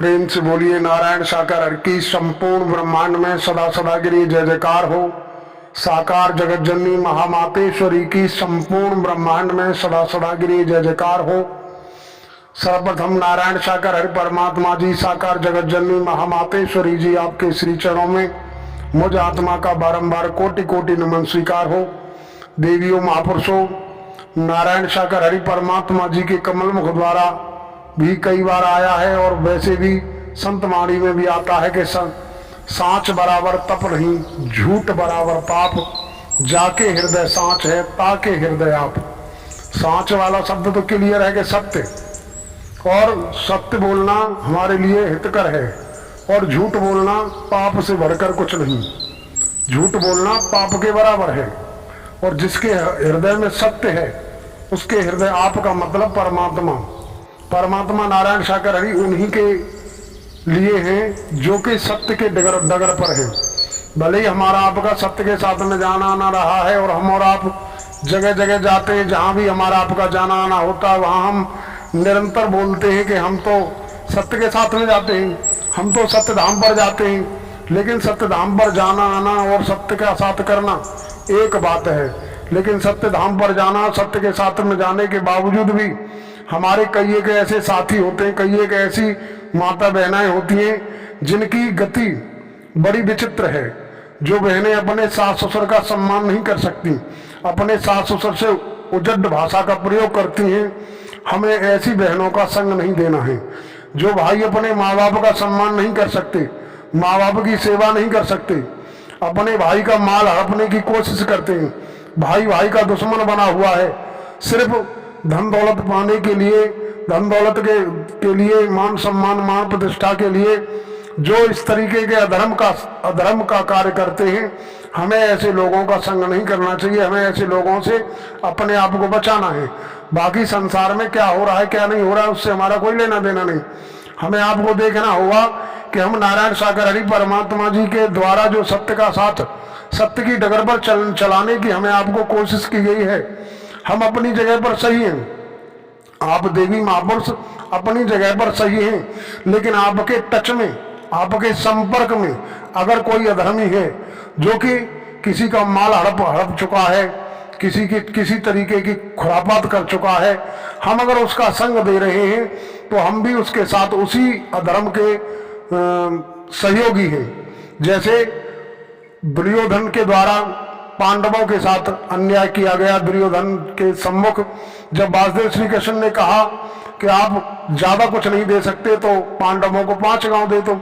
प्रेम से बोलिए नारायण साकार हरि की संपूर्ण ब्रह्मांड में सदा सदा गिरी जय जयकार हो। साकार जगत जननी महामातेश्वरी की संपूर्ण ब्रह्मांड में सदा सदा गिरी जय जयकार हो। सर्वप्रथम नारायण साकार हरि परमात्मा जी साकार जगत जननी महामातेश्वरी जी आपके श्री चरणों में मुझ आत्मा का बारंबार कोटि कोटि नमन स्वीकार हो। देवियों महापुरुषों, नारायण साकार हरि परमात्मा जी के कमल मुख द्वारा भी कई बार आया है और वैसे भी संत वाणी में भी आता है कि सांच बराबर तप नहीं, झूठ बराबर पाप, जाके हृदय सांच है ताके हृदय आप। सांच वाला शब्द तो क्लियर है कि सत्य, और सत्य बोलना हमारे लिए हितकर है, और झूठ बोलना पाप से बढ़कर कुछ नहीं। झूठ बोलना पाप के बराबर है, और जिसके हृदय में सत्य है उसके हृदय आप का मतलब परमात्मा। परमात्मा नारायण साकार हरि उन्हीं के लिए हैं जो कि सत्य के डगर पर है। भले ही हमारा आपका सत्य के साथ में जाना आना रहा है, और हम और आप जगह जगह जाते हैं, जहाँ भी हमारा आपका जाना आना होता है वहाँ हम निरंतर बोलते हैं कि हम तो सत्य के साथ में जाते हैं, हम तो सत्य धाम पर जाते हैं। लेकिन सत्य धाम पर जाना आना और सत्य का साथ करना एक बात है, लेकिन सत्य धाम पर जाना, सत्य के साथ में जाने के बावजूद भी हमारे कई एक ऐसे साथी होते हैं, कई एक ऐसी माता बहनाएं होती हैं जिनकी गति बड़ी विचित्र है। जो बहनें अपने सास ससुर का सम्मान नहीं कर सकती, अपने सास ससुर से उजड्ड भाषा का प्रयोग करती हैं, हमें ऐसी बहनों का संग नहीं देना है। जो भाई अपने माँ बाप का सम्मान नहीं कर सकते, माँ बाप की सेवा नहीं कर सकते, अपने भाई का माल हड़पने की कोशिश करते हैं, भाई भाई का दुश्मन बना हुआ है, सिर्फ धन दौलत पाने के लिए, धन दौलत के लिए, मान सम्मान मान प्रतिष्ठा के लिए जो इस तरीके के अधर्म का कार्य करते हैं, हमें ऐसे लोगों का संग नहीं करना चाहिए। हमें ऐसे लोगों से अपने आप को बचाना है। बाकी संसार में क्या हो रहा है क्या नहीं हो रहा है उससे हमारा कोई लेना देना नहीं। हमें आपको देखना होगा कि हम नारायण साकार हरि परमात्मा जी के द्वारा जो सत्य का साथ, सत्य की डगर पर चलाने की हमें आपको कोशिश की गई है, हम अपनी जगह पर सही हैं। आप देवी महापुरुष अपनी जगह पर सही हैं, लेकिन आपके टच में, आपके संपर्क में अगर कोई अधर्मी है जो कि किसी का माल हड़प चुका है, किसी तरीके की खुरापात कर चुका है, हम अगर उसका संग दे रहे हैं तो हम भी उसके साथ उसी अधर्म के सहयोगी हैं। जैसे दुर्योधन के द्वारा पांडवों के साथ अन्याय किया गया। दुर्योधन के सम्मुख जब वासुदेव श्री कृष्ण ने कहा कि आप ज्यादा कुछ नहीं दे सकते तो पांडवों को 5 गांव दे दो,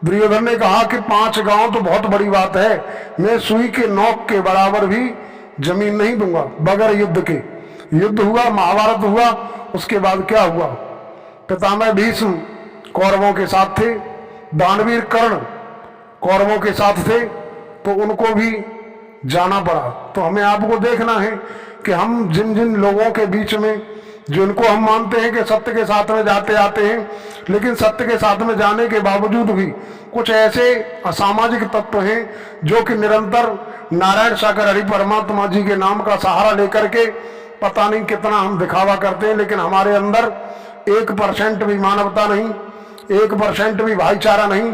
दुर्योधन ने कहा कि 5 गांव तो बहुत बड़ी बात है, मैं सुई के नोक के बराबर भी जमीन नहीं दूंगा बगैर युद्ध के। युद्ध हुआ, महाभारत हुआ, उसके बाद क्या हुआ? पितामह भीष्म कौरवों के साथ थे, दानवीर कर्ण कौरवों के साथ थे, तो उनको भी जाना पड़ा। तो हमें आपको देखना है कि हम जिन जिन लोगों के बीच में, जिनको हम मानते हैं कि सत्य के साथ में जाते आते हैं, लेकिन सत्य के साथ में जाने के बावजूद भी कुछ ऐसे असामाजिक तत्व हैं जो कि निरंतर नारायण साकार हरि परमात्मा जी के नाम का सहारा लेकर के पता नहीं कितना हम दिखावा करते हैं, लेकिन हमारे अंदर 1% भी मानवता नहीं, 1% भी भाईचारा नहीं।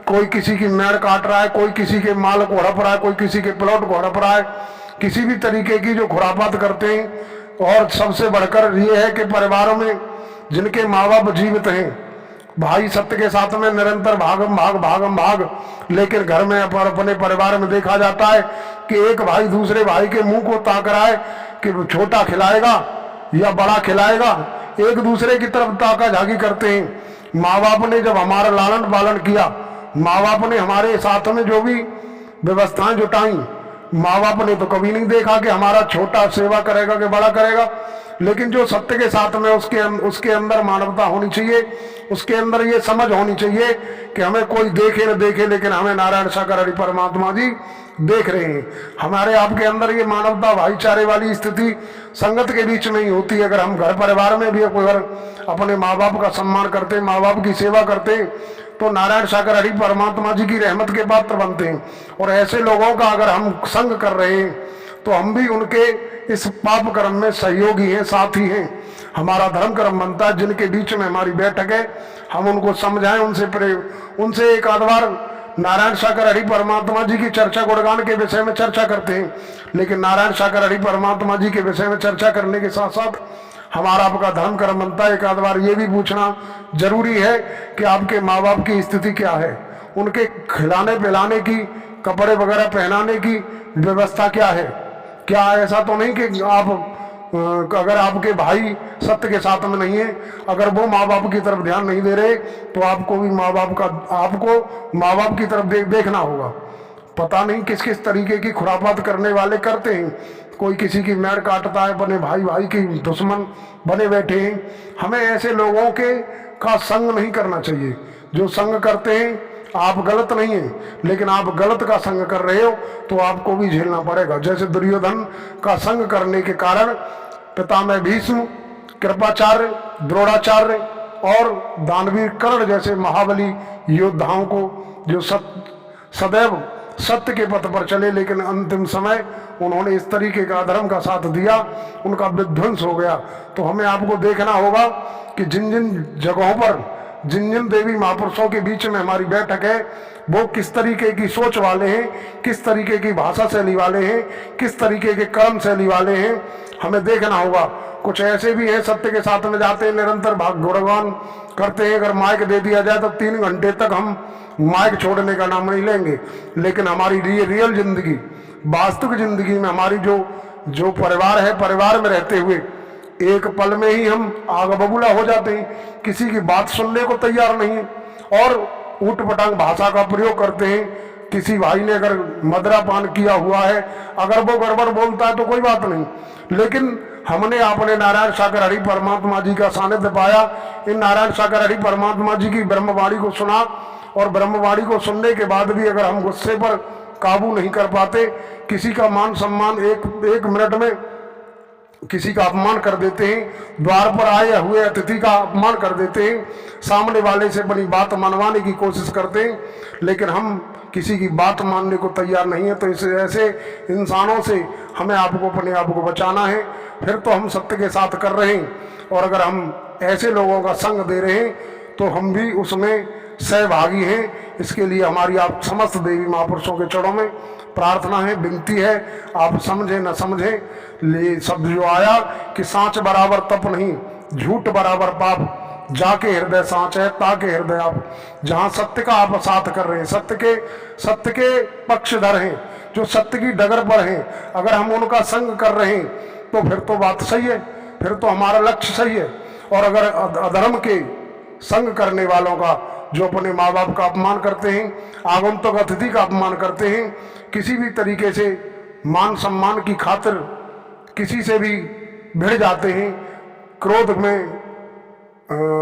कोई किसी की मेड़ काट रहा है, कोई किसी के माल को हड़प रहा है, कोई किसी के प्लॉट को हड़प रहा है, किसी भी तरीके की जो खुरापात करते हैं। और सबसे बढ़कर ये है कि परिवारों में जिनके माँ बाप जीवित हैं, भाई सत्य के साथ में निरंतर भागम भाग, लेकिन घर में अपने परिवार में देखा जाता है कि एक भाई दूसरे भाई के मुंह को ताक रहा है कि छोटा खिलाएगा या बड़ा खिलाएगा, एक दूसरे की तरफ ताका झाकी करते हैं। माँ बाप ने जब हमारा लालन पालन किया, माँ बाप ने हमारे साथ में जो भी व्यवस्थाएं जुटाई, माँ बाप ने तो कभी नहीं देखा कि हमारा छोटा सेवा करेगा कि बड़ा करेगा। लेकिन जो सत्य के साथ में उसके अंदर मानवता होनी चाहिए, उसके अंदर ये समझ होनी चाहिए कि हमें कोई देखे न देखे, लेकिन हमें नारायण साकार हरि परमात्मा जी देख रहे हैं। हमारे आपके अंदर ये मानवता भाईचारे वाली स्थिति संगत के बीच में ही होती है। अगर हम घर परिवार में भी अगर अपने माँ बाप का सम्मान करते, माँ बाप की सेवा करते, तो नारायण साकार हरि परमात्मा जी की रहमत के पात्र बनते हैं। और ऐसे लोगों का अगर हम संग कर रहे हैं तो हम भी उनके इस पाप कर्म में सहयोगी हैं, साथी हैं। हमारा धर्म कर्म बनता है। जिनके बीच में हमारी बैठक है हम उनको समझाएं, उनसे एक आध बार नारायण सागर हरि परमात्मा जी की चर्चा गुणगान के विषय में चर्चा करते हैं, लेकिन नारायण सागर हरि परमात्मा जी के विषय में चर्चा करने के साथ साथ हमारा आपका धर्म कर्म बनता है। एक आध बार ये भी पूछना जरूरी है कि आपके माँ बाप की स्थिति क्या है, उनके खिलाने पिलाने की, कपड़े वगैरह पहनाने की व्यवस्था क्या है। क्या ऐसा तो नहीं कि आप अगर आपके भाई सत्य के साथ में नहीं है, अगर वो माँ बाप की तरफ ध्यान नहीं दे रहे तो आपको भी माँ बाप की तरफ देखना होगा। पता नहीं किस किस तरीके की खुरापात करने वाले करते हैं, कोई किसी की मैर काटता है, अपने भाई की दुश्मन बने बैठे हैं। हमें ऐसे लोगों का संग नहीं करना चाहिए। जो संग करते हैं, आप गलत नहीं है, लेकिन आप गलत का संग कर रहे हो तो आपको भी झेलना पड़ेगा। जैसे दुर्योधन का संग करने के कारण पितामह भीष्म, कृपाचार्य, द्रोणाचार्य और दानवीर कर्ण जैसे महाबली योद्धाओं को, जो सदैव सत्य के पथ पर चले, लेकिन अंतिम समय उन्होंने इस तरीके का अधर्म का साथ दिया, उनका विध्वंस हो गया। तो हमें आपको देखना होगा कि जिन जिन जगहों पर, जिन जिन देवी महापुरुषों के बीच में हमारी बैठक है, वो किस तरीके की सोच वाले हैं, किस तरीके की भाषा शैली वाले हैं, किस तरीके के कर्म शैली वाले हैं, हमें देखना होगा। कुछ ऐसे भी हैं सत्य के साथ में जाते हैं, निरंतर भाग गुणगान करते हैं। अगर माइक दे दिया जाए तो 3 घंटे तक हम माइक छोड़ने का नाम नहीं लेंगे, लेकिन हमारी रियल जिंदगी, वास्तविक जिंदगी में हमारी जो परिवार है, परिवार में रहते हुए एक पल में ही हम आग बबूला हो जाते हैं, किसी की बात सुनने को तैयार नहीं है और ऊट पटांग भाषा का प्रयोग करते हैं। किसी भाई ने अगर मदरा पान किया हुआ है, अगर वो गड़बड़ बोलता है तो कोई बात नहीं, लेकिन हमने अपने नारायण सागर हरि परमात्मा जी का सानिध्य पाया, इन नारायण सागर हरि परमात्मा जी की ब्रह्मवाणी को सुना, और ब्रह्मवाणी को सुनने के बाद भी अगर हम गुस्से पर काबू नहीं कर पाते, किसी का मान सम्मान एक मिनट में किसी का अपमान कर देते हैं, द्वार पर आए हुए अतिथि का अपमान कर देते हैं, सामने वाले से अपनी बात मनवाने की कोशिश करते हैं, लेकिन हम किसी की बात मानने को तैयार नहीं है। तो ऐसे इंसानों से हमें अपने आप को बचाना है, फिर तो हम सत्य के साथ कर रहे हैं, और अगर हम ऐसे लोगों का संग दे रहे हैं तो हम भी उसमें सहभागी हैं। इसके लिए हमारी आप समस्त देवी महापुरुषों के चरणों में प्रार्थना है, विनती है, आप समझे न समझे, ले शब्द जो आया कि सांच बराबर तप नहीं, झूठ बराबर पाप, जाके हृदय सांच है ताके हृदय आप। जहां सत्य का आप साथ कर रहे हैं, सत्य के पक्षधर हैं, जो सत्य की डगर पर हैं, अगर हम उनका संग कर रहे हैं तो फिर तो बात सही है, फिर तो हमारा लक्ष्य सही है। और अगर अधर्म के संग करने वालों का, जो अपने माँ बाप का अपमान करते हैं, आगंतुक अतिथि का अपमान करते हैं, किसी भी तरीके से मान सम्मान की खातिर किसी से भी भिड़ जाते हैं, क्रोध में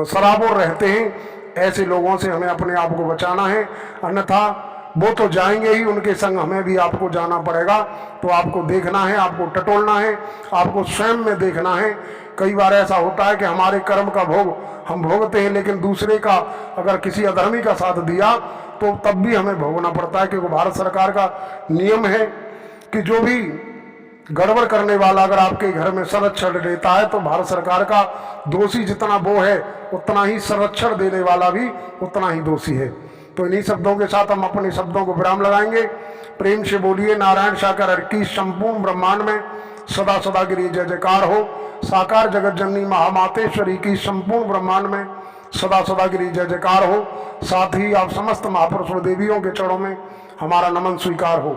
सराबोर रहते हैं, ऐसे लोगों से हमें अपने आप को बचाना है। अन्यथा वो तो जाएंगे ही, उनके संग हमें भी आपको जाना पड़ेगा। तो आपको देखना है, आपको टटोलना है, आपको स्वयं में देखना है। कई बार ऐसा होता है कि हमारे कर्म का भोग हम भोगते हैं, लेकिन दूसरे का अगर किसी अधर्मी का साथ दिया तो तब भी हमें भोगना पड़ता है, क्योंकि भारत सरकार का नियम है कि जो भी गड़बड़ करने वाला अगर आपके घर में संरक्षण देता है तो भारत सरकार का दोषी जितना वो है, उतना ही संरक्षण देने वाला भी उतना ही दोषी है। तो इन्हीं शब्दों के साथ हम अपने शब्दों को विराम लगाएंगे। प्रेम से बोलिए नारायण सागर हरि की संपूर्ण ब्रह्मांड में सदा सदा गिरी जय जयकार हो। साकार जगत जननी महामातेश्वरी की संपूर्ण ब्रह्मांड में सदा सदा गिरी जय जयकार हो। साथ ही आप समस्त महापुरुष देवियों के चरणों में हमारा नमन स्वीकार हो।